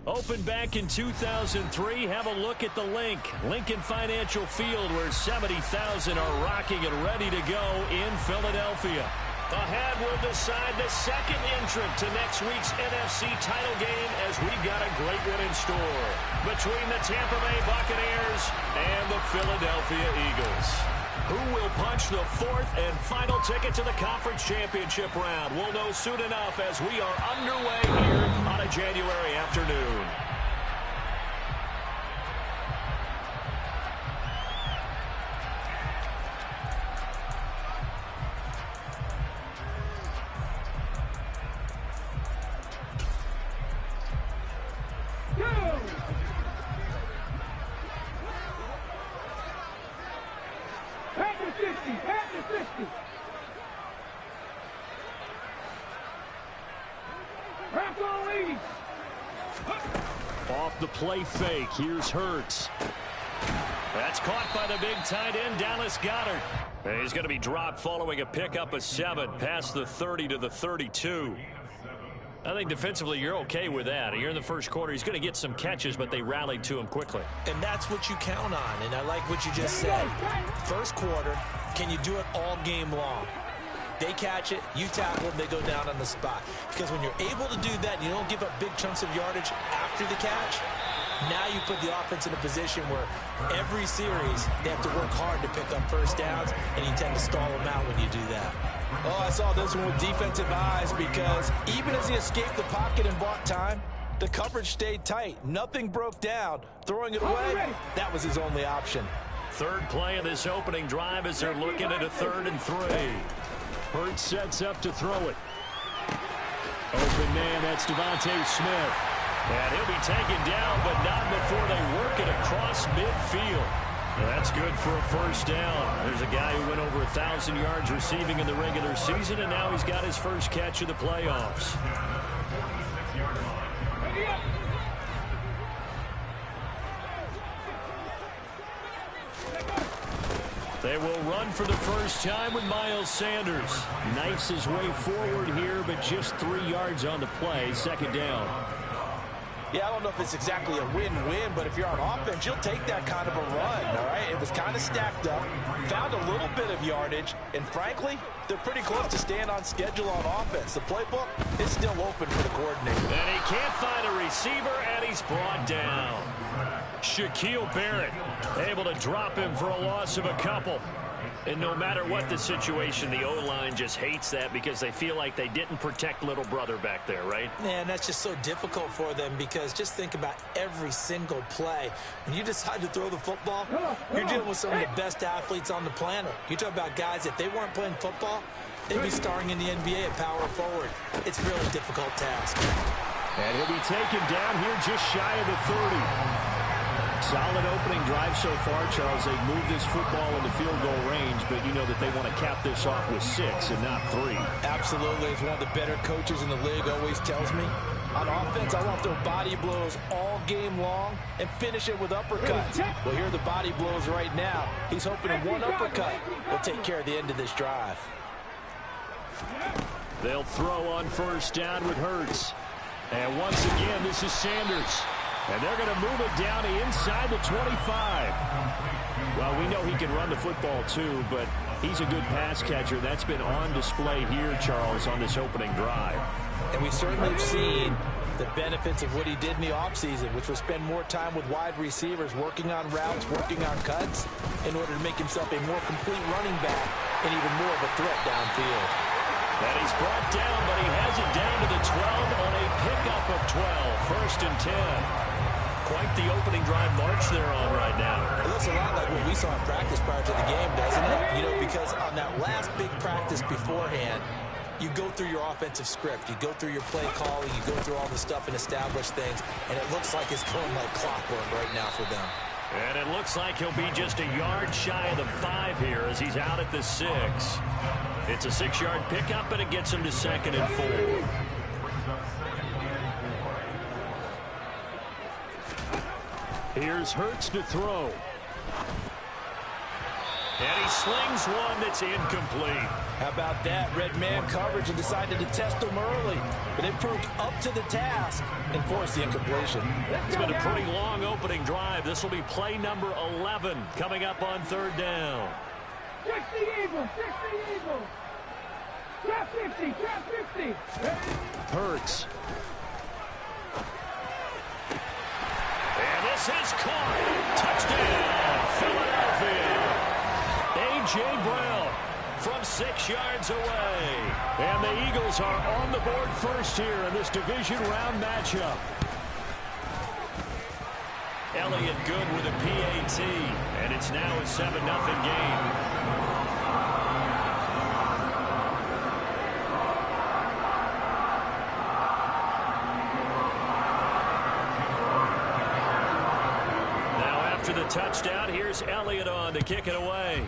Opened back in 2003, have a look at the Lincoln Financial Field, where 70,000 are rocking and ready to go in Philadelphia. Ahead will decide the second entrant to next week's NFC title game, as we've got a great one in store between the Tampa Bay Buccaneers and the Philadelphia Eagles. Who will punch the fourth and final ticket to the conference championship round? We'll know soon enough as we are underway here on a January afternoon. Off the play fake, here's Hurts. That's caught by the big tight end, Dallas Goedert. He's going to be dropped following a pickup of 7 past the 30 to the 32. I think defensively you're okay with that. Here in the first quarter, he's going to get some catches, but they rallied to him quickly. And that's what you count on, and I like what you just said. First quarter, can you do it all game long? They catch it, you tackle them, they go down on the spot. Because when you're able to do that, you don't give up big chunks of yardage after the catch. Now you put the offense in a position where every series they have to work hard to pick up first downs, and you tend to stall them out when you do that. Oh, I saw this one with defensive eyes, because even as he escaped the pocket and bought time, the coverage stayed tight. Nothing broke down. Throwing it away, that was his only option. Third play of this opening drive as they're looking at a 3rd and 3. Hurts sets up to throw it. Open man, that's Devontae Smith. And he'll be taken down, but not before they work it across midfield. That's good for a first down. There's a guy who went over 1,000 yards receiving in the regular season, and now he's got his first catch of the playoffs. They will run for the first time with Miles Sanders. Knifes his way forward here, but just 3 yards on the play. Second down. Yeah, I don't know if it's exactly a win-win, but if you're on offense, you'll take that kind of a run, all right? It was kind of stacked up, found a little bit of yardage, and frankly, they're pretty close to staying on schedule on offense. The playbook is still open for the coordinator. And he can't find a receiver, and he's brought down. Shaquille Barrett able to drop him for a loss of a couple. And no matter what the situation, the O-line just hates that because they feel like they didn't protect little brother back there, right? Man, that's just so difficult for them, because just think about every single play. When you decide to throw the football, you're dealing with some of the best athletes on the planet. You talk about guys, if they weren't playing football, they'd be starring in the NBA at power forward. It's a really difficult task. And he'll be taken down here just shy of the 30. Solid opening drive so far, Charles. They've moved this football into field goal range, but you know that they want to cap this off with 6 and not 3. Absolutely. As one of the better coaches in the league always tells me, on offense, I want to throw body blows all game long and finish it with uppercuts. Well, here are the body blows right now. He's hoping in one uppercut will take care of the end of this drive. They'll throw on first down with Hurts. And once again, this is Sanders. And they're going to move it down to inside the 25. Well, we know he can run the football too, but he's a good pass catcher. That's been on display here, Charles, on this opening drive. And we certainly have seen the benefits of what he did in the offseason, which was spend more time with wide receivers, working on routes, working on cuts, in order to make himself a more complete running back and even more of a threat downfield. And he's brought down, but he has it down to the 12 on a pickup of 12. First and 10. Quite the opening drive march they're on right now. It looks a lot like what we saw in practice prior to the game, doesn't it? You know, because on that last big practice beforehand, you go through your offensive script. You go through your play calling. You go through all the stuff and establish things. And it looks like it's going like clockwork right now for them. And it looks like he'll be just a yard shy of the 5 here as he's out at the 6. It's a 6-yard pickup, but it gets him to 2nd and 4. Here's Hurts to throw. And he slings one that's incomplete. How about that? Red man coverage and decided to test them early. But it proved up to the task and forced the incompletion. It's been a pretty long opening drive. This will be play number 11 coming up on third down. 60 Eagles, 60 Eagles. Trap 50, trap 50. Hurts. And this is caught. Touchdown, Philadelphia. A.J. Brown from 6 yards away. And the Eagles are on the board first here in this division round matchup. Elliott good with a PAT. And it's now a 7-0 game. The touchdown. Here's Elliott on to kick it away.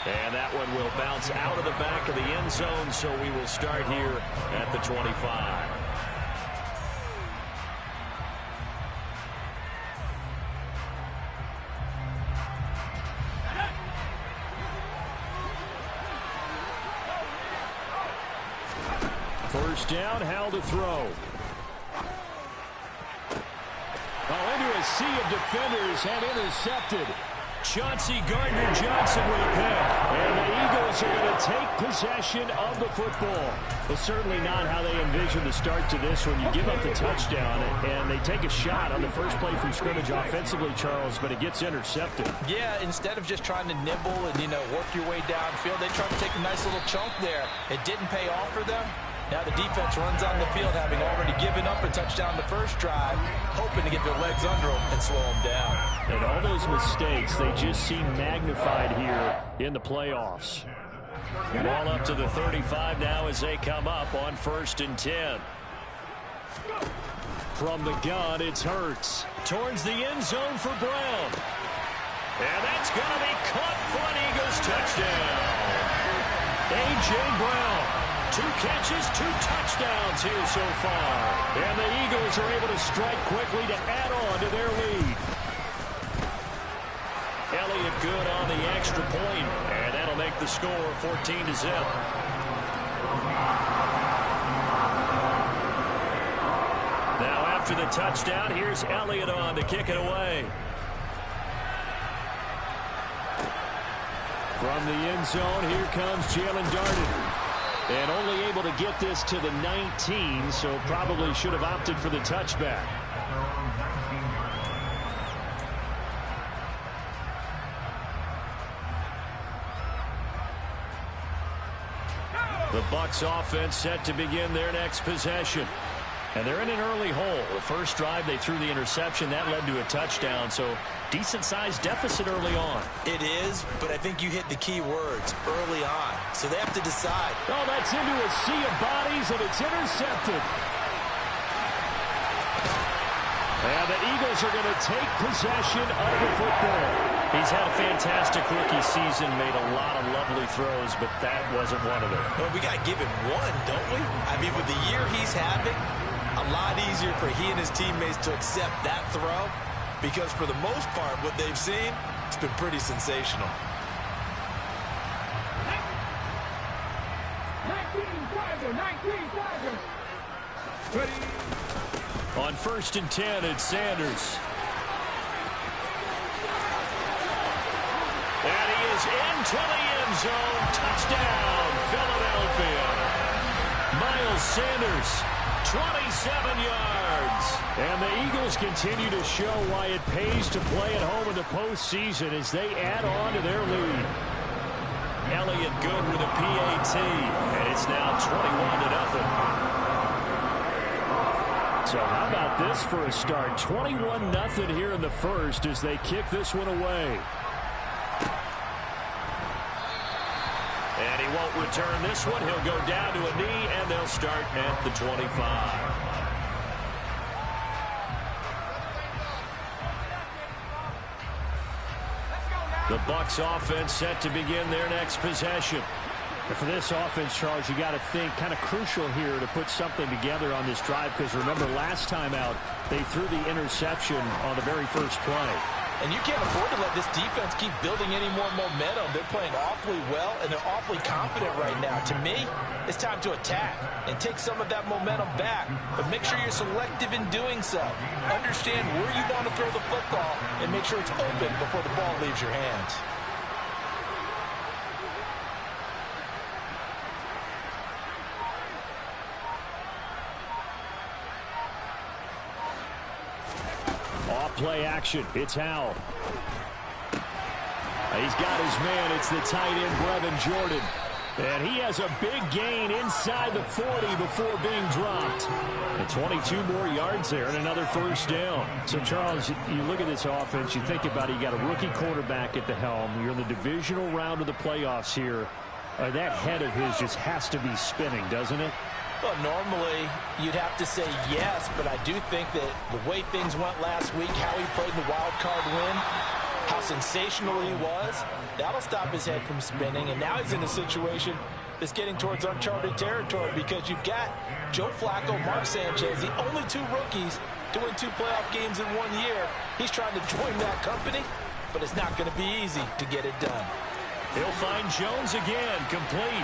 And that one will bounce out of the back of the end zone, so we will start here at the 25. First down, Hal to throw. Into a sea of defenders and intercepted. Chauncey Gardner-Johnson with a pick. And the Eagles are going to take possession of the football. Well, certainly not how they envisioned the start to this when you give up the touchdown and they take a shot on the first play from scrimmage offensively, Charles, but it gets intercepted. Yeah, instead of just trying to nibble and, work your way downfield, they tried to take a nice little chunk there. It didn't pay off for them. Now the defense runs on the field, having already given up a touchdown the first drive, hoping to get their legs under them and slow them down. And all those mistakes, they just seem magnified here in the playoffs. Ball up to the 35 now as they come up on 1st and 10. From the gun, it's Hurts. Towards the end zone for Brown. And that's going to be caught for an Eagles touchdown. A.J. Brown. 2 catches, 2 touchdowns here so far. And the Eagles are able to strike quickly to add on to their lead. Elliott good on the extra point, and that'll make the score 14-0. Now after the touchdown, here's Elliott on to kick it away. From the end zone, here comes Jalen Darden. And only able to get this to the 19, so probably should have opted for the touchback. The Bucs offense set to begin their next possession. And they're in an early hole. The first drive, they threw the interception. That led to a touchdown, so decent-sized deficit early on. It is, but I think you hit the key words early on. So they have to decide. Oh, that's into a sea of bodies, and it's intercepted. And the Eagles are going to take possession of the football. He's had a fantastic rookie season, made a lot of lovely throws, but that wasn't one of them. Well, we got to give him one, don't we? I mean, with the year he's having, a lot easier for he and his teammates to accept that throw because for the most part, what they've seen, it's been pretty sensational. 19 Tiger. On 1st and 10, it's Sanders. And he is into the end zone. Touchdown, Philadelphia. Miles Sanders, 27 yards. And the Eagles continue to show why it pays to play at home in the postseason as they add on to their lead. Elliott good with a PAT, and it's now 21-0. So how about this for a start? 21-0 here in the first as they kick this one away. And he won't return this one. He'll go down to a knee, and they'll start at the 25. The Bucs offense set to begin their next possession. And for this offense, Charles, you got to think kind of crucial here to put something together on this drive because remember last time out, they threw the interception on the very first play. And you can't afford to let this defense keep building any more momentum. They're playing awfully well, and they're awfully confident right now. To me, it's time to attack and take some of that momentum back. But make sure you're selective in doing so. Understand where you want to throw the football and make sure it's open before the ball leaves your hands. Play action. It's Howell. He's got his man. It's the tight end, Brevin Jordan. And he has a big gain inside the 40 before being dropped. And 22 more yards there and another first down. So, Charles, you look at this offense, you think about it, you got a rookie quarterback at the helm. You're in the divisional round of the playoffs here. That head of his just has to be spinning, doesn't it? Well, normally you'd have to say yes, but I do think that the way things went last week, how he played the wild card win, how sensational he was, that'll stop his head from spinning. And now he's in a situation that's getting towards uncharted territory because you've got Joe Flacco, Mark Sanchez, the only two rookies to win 2 playoff games in 1 year. He's trying to join that company, but it's not going to be easy to get it done. He'll find Jones again, complete.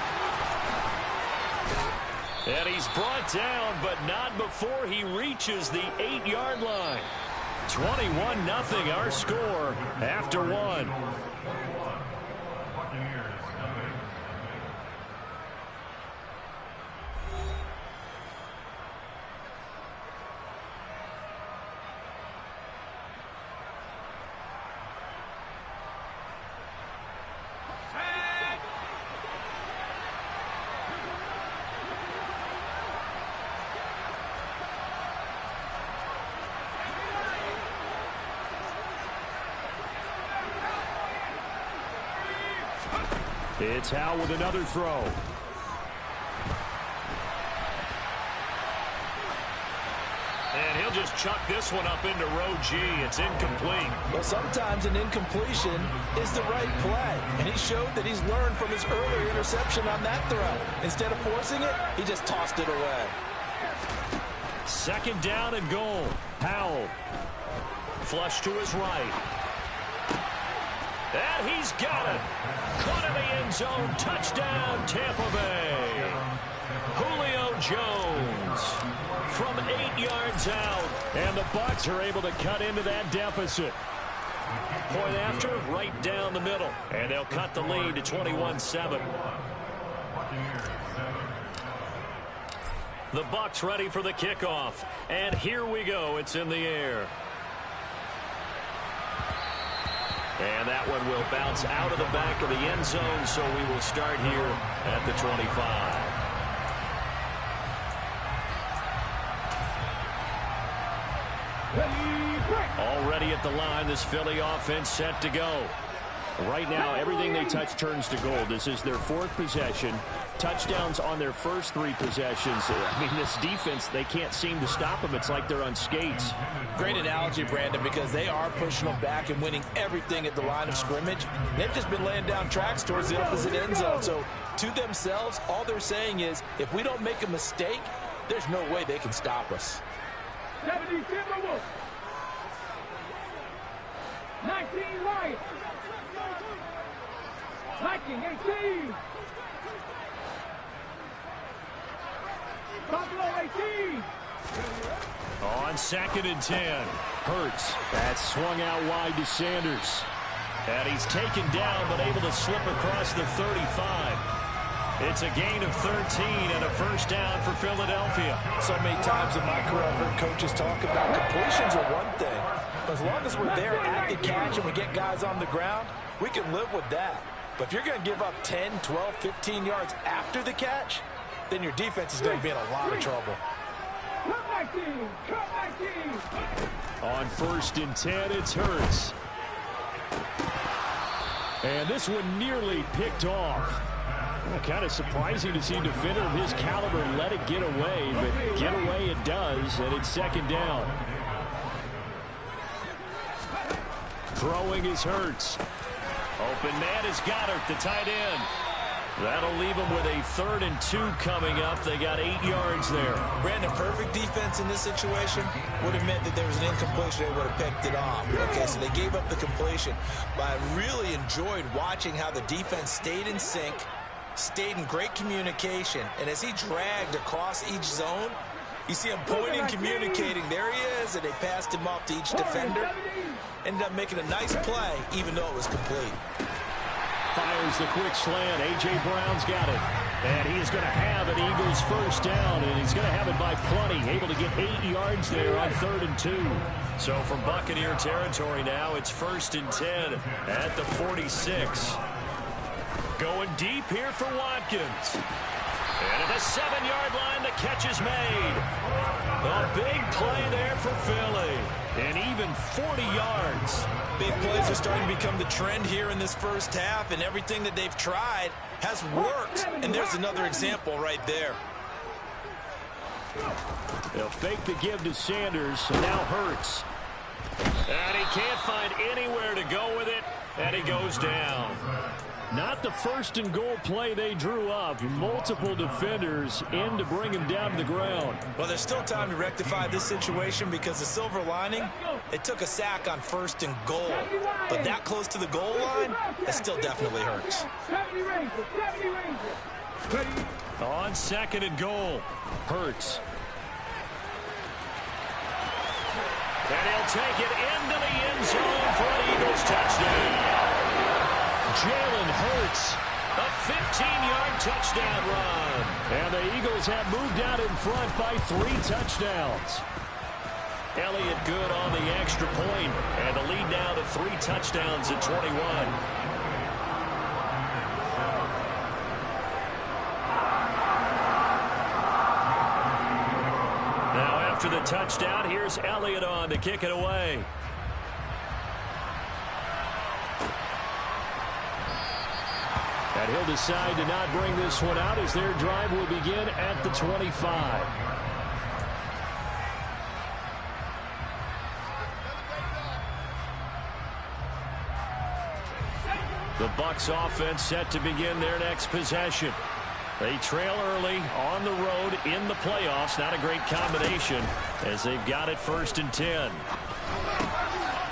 And he's brought down, but not before he reaches the 8-yard line. 21-0 our score after 1. It's Howell with another throw. And he'll just chuck this one up into row G. It's incomplete. Well, sometimes an incompletion is the right play. And he showed that he's learned from his earlier interception on that throw. Instead of forcing it, he just tossed it away. 2nd down and goal. Howell. Flush to his right. And he's got it. Caught in the end zone. Touchdown, Tampa Bay. Julio Jones from 8 yards out. And the Bucs are able to cut into that deficit. Point after, right down the middle. And they'll cut the lead to 21-7. The Bucs ready for the kickoff. And here we go. It's in the air. And that one will bounce out of the back of the end zone, so we will start here at the 25. Already at the line, this Philly offense set to go. Right now, everything they touch turns to gold. This is their 4th possession. Touchdowns on their first 3 possessions. I mean, this defense, they can't seem to stop them. It's like they're on skates. Great analogy, Brandon, because they are pushing them back and winning everything at the line of scrimmage. They've just been laying down tracks towards the opposite end zone. So, to themselves, all they're saying is, if we don't make a mistake, there's no way they can stop us. 17 Timberwolves. 19 Lions. Viking 18. Buffalo 18. On 2nd and 10. Hurts. That's swung out wide to Sanders. And he's taken down, but able to slip across the 35. It's a gain of 13 and a first down for Philadelphia. So many times in my career, I've heard coaches talk about completions are one thing. As long as we're there at the catch and we get guys on the ground, we can live with that. But if you're going to give up 10, 12, 15 yards after the catch, then your defense is going to be in a lot of trouble. On 1st and 10, it's Hurts. And this one nearly picked off. Well, kind of surprising to see a defender of his caliber let it get away, but get away it does, and it's 2nd down. Throwing is Hurts. Open man is Goddard, the tight end. That'll leave them with a 3rd and 2 coming up. They got 8 yards there. Brandon, perfect defense in this situation would have meant that there was an incompletion. They would have picked it off. Okay, so they gave up the completion. But I really enjoyed watching how the defense stayed in sync, stayed in great communication. And as he dragged across each zone, you see him pointing, communicating. There he is, and they passed him off to each defender. Ended up making a nice play, even though it was complete. Fires the quick slant. A.J. Brown's got it. And he's going to have an Eagles first down, and he's going to have it by plenty. Able to get 8 yards there on 3rd and 2. So from Buccaneer territory now, it's 1st and 10 at the 46. Going deep here for Watkins. And at the 7-yard line, the catch is made. A big play there for Philly. And even 40 yards. Big plays are starting to become the trend here in this first half, and everything that they've tried has worked. And there's another example right there. They'll fake the give to Sanders, and now Hurts. And he can't find anywhere to go with it, and he goes down. Not the 1st and goal play they drew up. Multiple defenders in to bring him down to the ground. Well, there's still time to rectify this situation because the silver lining, it took a sack on 1st and goal. But that close to the goal line, it still definitely hurts. On 2nd and goal, Hurts. And he'll take it into the end zone for an Eagles touchdown. Jalen Hurts, a 15-yard touchdown run. And the Eagles have moved out in front by 3 touchdowns. Elliott good on the extra point, and the lead now to 3 touchdowns at 21. Now after the touchdown, here's Elliott on to kick it away. And he'll decide to not bring this one out as their drive will begin at the 25. The Bucs offense set to begin their next possession. They trail early on the road in the playoffs. Not a great combination as they've got it 1st and 10.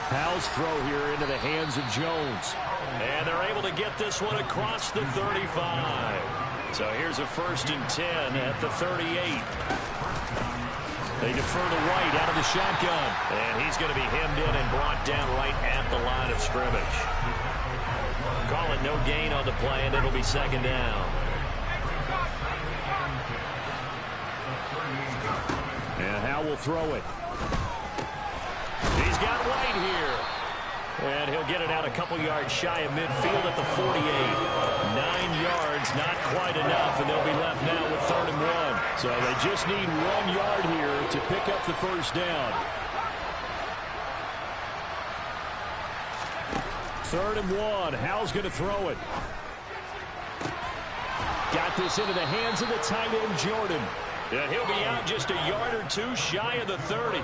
Howell's throw here into the hands of Jones. And they're able to get this one across the 35. So here's a 1st and 10 at the 38. They defer to White out of the shotgun. And he's going to be hemmed in and brought down right at the line of scrimmage. Call it no gain on the play, and it'll be 2nd down. And Howell will throw it. He's got White here. And he'll get it out a couple yards shy of midfield at the 48. 9 yards, not quite enough, and they'll be left now with 3rd and 1. So they just need 1 yard here to pick up the first down. 3rd and 1. Howell's going to throw it. Got this into the hands of the tight end, Jordan. And he'll be out just a yard or 2 shy of the 30.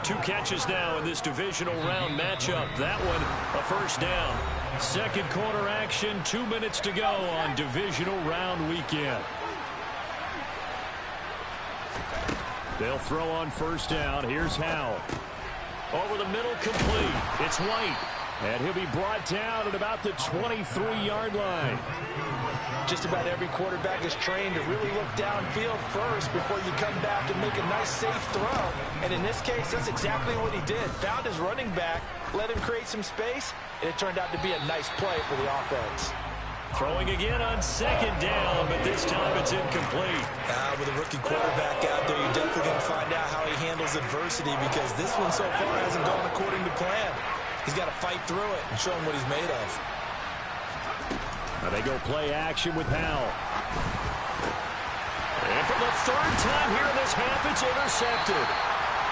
2 catches now in this divisional round matchup. That one a first down. 2nd quarter action, 2 minutes to go on divisional round weekend. They'll throw on first down. Here's Howell. Over the middle, complete. It's White. And he'll be brought down at about the 23-yard line. Just about every quarterback is trained to really look downfield first before you come back and make a nice, safe throw. And in this case, that's exactly what he did. Found his running back, let him create some space, and it turned out to be a nice play for the offense. Throwing again on 2nd down, but this time it's incomplete. With a rookie quarterback out there, you're definitely going to find out how he handles adversity because this one so far hasn't gone according to plan. He's got to fight through it and show him what he's made of. Now they go play action with Howell. And for the 3rd time here in this half, it's intercepted.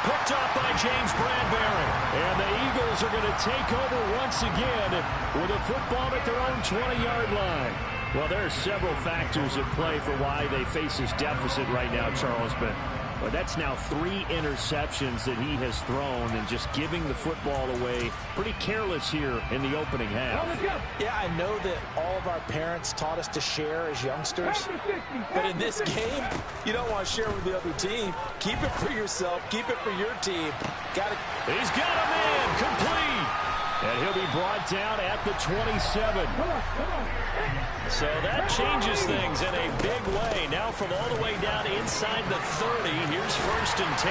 Picked up by James Bradbury. And the Eagles are going to take over once again with a football at their own 20-yard line. Well, there are several factors at play for why they face this deficit right now, Charles. But But that's now 3 interceptions that he has thrown, and just giving the football away pretty careless here in the opening half. Yeah, I know that all of our parents taught us to share as youngsters, but in this game, you don't want to share with the other team. Keep it for yourself. Keep it for your team. He's got a man complete. And he'll be brought down at the 27. So that changes things in a big way. Now from all the way down inside the 30, here's 1st and 10.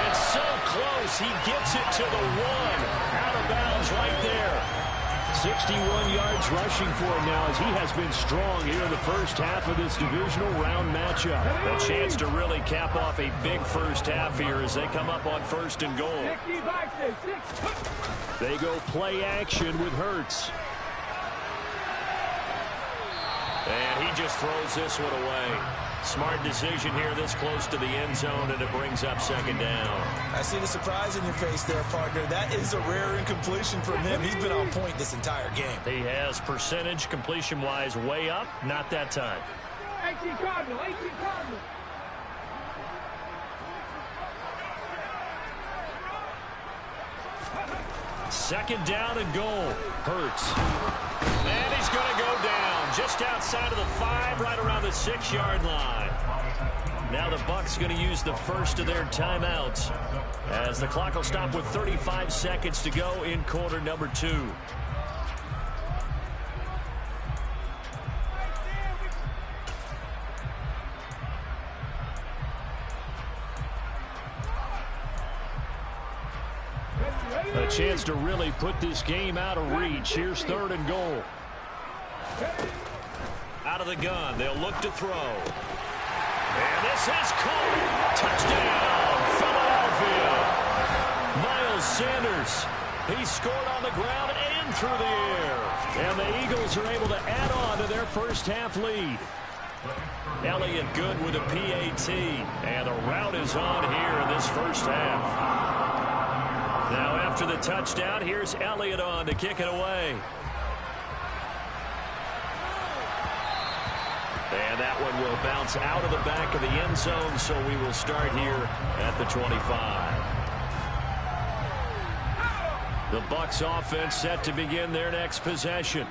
It's so close. He gets it to the 1. Out of bounds right there. 61 yards rushing for him now, as he has been strong here in the first half of this divisional round matchup. A chance to really cap off a big first half here as they come up on 1st and goal. They go play action with Hurts. And he just throws this one away. Smart decision here this close to the end zone, and it brings up 2nd down. I see the surprise in your face there, partner. That is a rare incompletion from him. He's been on point this entire game. He has percentage completion-wise way up. Not that time. 18 Cardinal, 18 Cardinal. Second down and goal. Hurts. And he's going to go down just outside of the 5, right around the 6-yard line. Now the Bucs going to use the first of their timeouts, as the clock will stop with 35 seconds to go in quarter number 2. A chance to really put this game out of reach. Here's 3rd and goal. Out of the gun, they'll look to throw. And this is caught. Touchdown, Philadelphia. Miles Sanders. He scored on the ground and through the air. And the Eagles are able to add on to their first half lead. Elliott good with a PAT. And the route is on here in this first half. Now after the touchdown, here's Elliott on to kick it away. And that one will bounce out of the back of the end zone, so we will start here at the 25. The Bucs offense set to begin their next possession.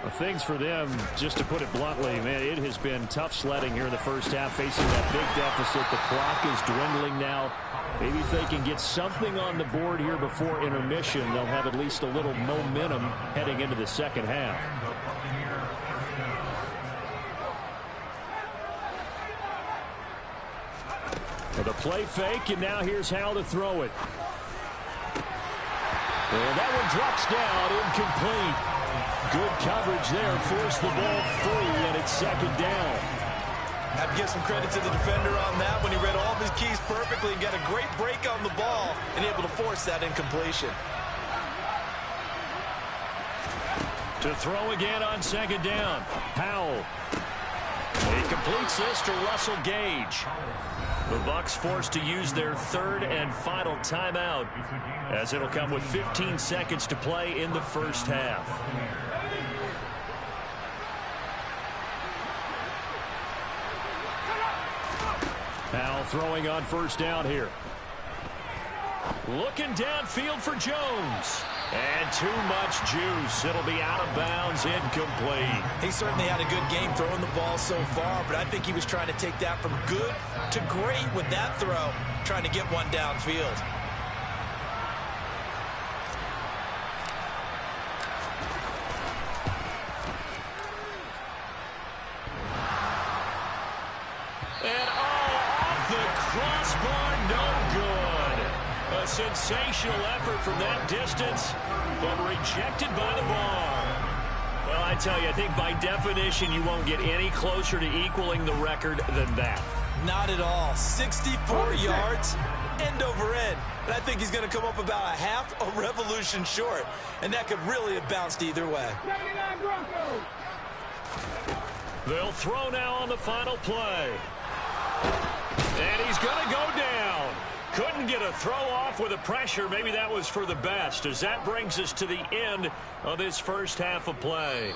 Well, things for them, just to put it bluntly, man, it has been tough sledding here in the first half, facing that big deficit. The clock is dwindling now. Maybe if they can get something on the board here before intermission, they'll have at least a little momentum heading into the second half. The play fake, and now here's how to throw it. And that one drops down, incomplete. Good coverage there, forced the ball free, and it's 2nd down. I have to give some credit to the defender on that when he read all of his keys perfectly and got a great break on the ball and able to force that incompletion. To throw again on 2nd down. Powell. He completes this to Russell Gage. The Bucs forced to use their 3rd and final timeout, as it'll come with 15 seconds to play in the first half. Powell throwing on 1st down here. Looking downfield for Jones. And too much juice. It'll be out of bounds, incomplete. He certainly had a good game throwing the ball so far, but I think he was trying to take that from good to great with that throw, trying to get one downfield. And off the crossbar, no good. A sensational effort from that distance, but rejected by the bar. Well, I tell you, I think by definition you won't get any closer to equaling the record than that. Not at all. 64 yards, end over end. And I think he's going to come up about a half a revolution short. And that could really have bounced either way. 79 Broncos. They'll throw now on the final play. And he's going to go down. Couldn't get a throw off with the pressure. Maybe that was for the best, as that brings us to the end of this first half of play.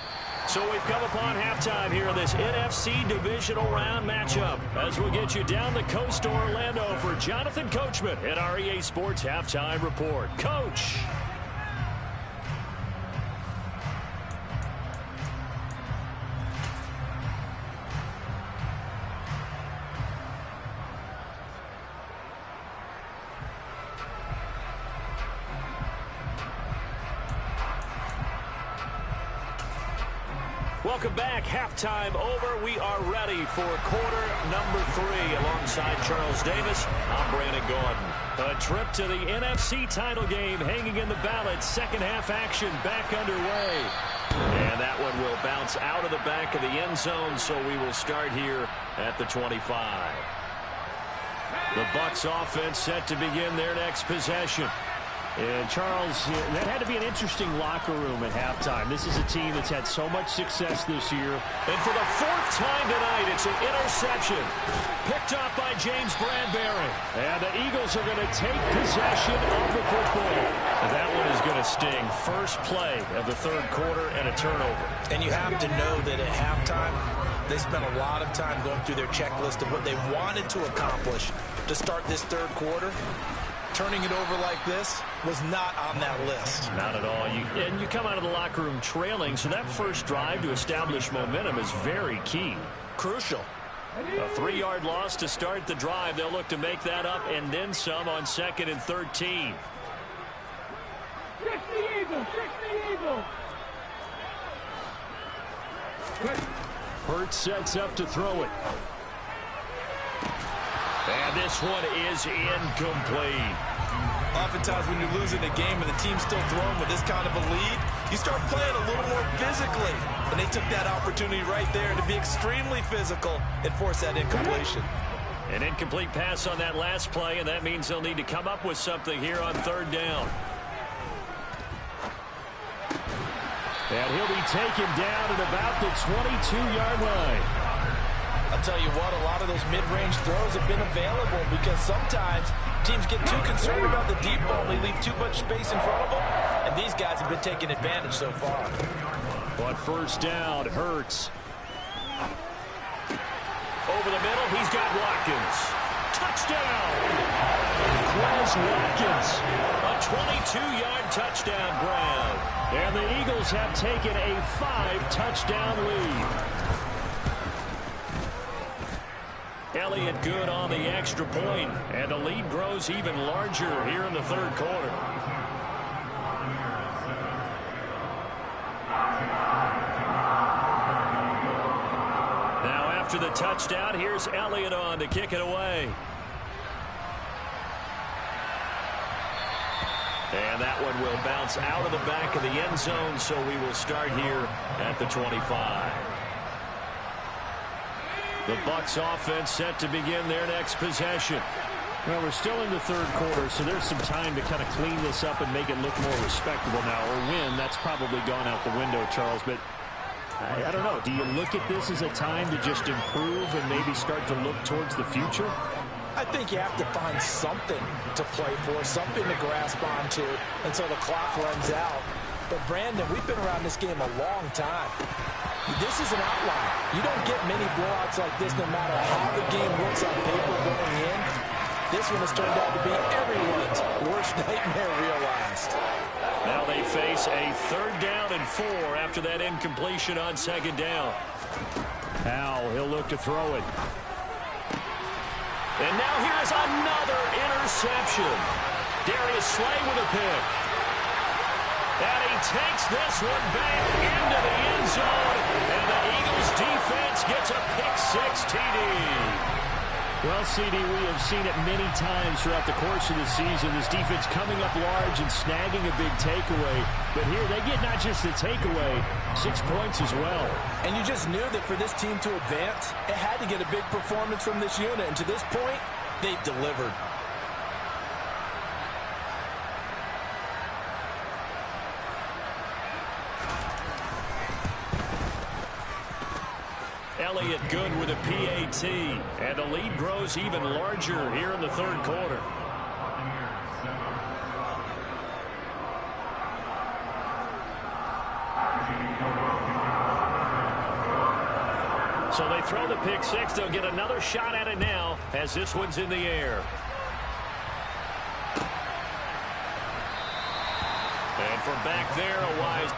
So we've come upon halftime here in this NFC Divisional Round matchup as we'll get you down the coast to Orlando for Jonathan Coachman at our EA Sports Halftime Report. Coach. Welcome back. Halftime over. We are ready for quarter number 3. Alongside Charles Davis, I'm Brandon Gordon. A trip to the NFC title game hanging in the balance. Second half action back underway. And that one will bounce out of the back of the end zone, so we will start here at the 25. The Bucs offense set to begin their next possession. And, Charles, that had to be an interesting locker room at halftime. This is a team that's had so much success this year. And for the 4th time tonight, it's an interception. Picked up by James Bradbury. And the Eagles are going to take possession of the football. And that one is going to sting. First play of the 3rd quarter and a turnover. And you have to know that at halftime, they spent a lot of time going through their checklist of what they wanted to accomplish to start this 3rd quarter. Turning it over like this was not on that list. Not at all. And you come out of the locker room trailing, so that first drive to establish momentum is very key. Crucial. A 3-yard loss to start the drive. They'll look to make that up and then some on 2nd and 13. 60 Eagles, 60 Eagles. Hurts sets up to throw it. And this one is incomplete. Oftentimes when you're losing a game and the team's still throwing with this kind of a lead, you start playing a little more physically. And they took that opportunity right there to be extremely physical and force that incompletion. An incomplete pass on that last play, and that means they'll need to come up with something here on 3rd down. And he'll be taken down at about the 22-yard line. I'll tell you what, a lot of those mid-range throws have been available because sometimes teams get too concerned about the deep ball and they leave too much space in front of them, and these guys have been taking advantage so far. On 1st down, Hurts. Over the middle, he's got Watkins. Touchdown! Quez Watkins. A 22-yard touchdown grab. And the Eagles have taken a 5-touchdown lead. Elliott good on the extra point, and the lead grows even larger here in the 3rd quarter. Now after the touchdown, here's Elliott on to kick it away. And that one will bounce out of the back of the end zone, so we will start here at the 25. The Bucs offense set to begin their next possession. Well, we're still in the 3rd quarter, so there's some time to kind of clean this up and make it look more respectable now. Or win, that's probably gone out the window, Charles. But I don't know. Do you look at this as a time to just improve and maybe start to look towards the future? I think you have to find something to play for, something to grasp onto until the clock runs out. But, Brandon, we've been around this game a long time. This is an outlier. You don't get many blowouts like this no matter how the game looks on paper going in. This one has turned out to be everyone's worst nightmare realized. Now they face a 3rd down and 4 after that incompletion on 2nd down. Howell, he'll look to throw it. And now here's another interception. Darius Slay with a pick. And he takes this one back into the end zone. And the Eagles defense gets a pick-6 TD. Well, CD, we have seen it many times throughout the course of the season. This defense coming up large and snagging a big takeaway. But here they get not just the takeaway, 6 points as well. And you just knew that for this team to advance, it had to get a big performance from this unit. And to this point, they've delivered. Elliott good with a PAT, and the lead grows even larger here in the 3rd quarter. So they throw the pick six. They'll get another shot at it now as this one's in the air. And from back there, a wise...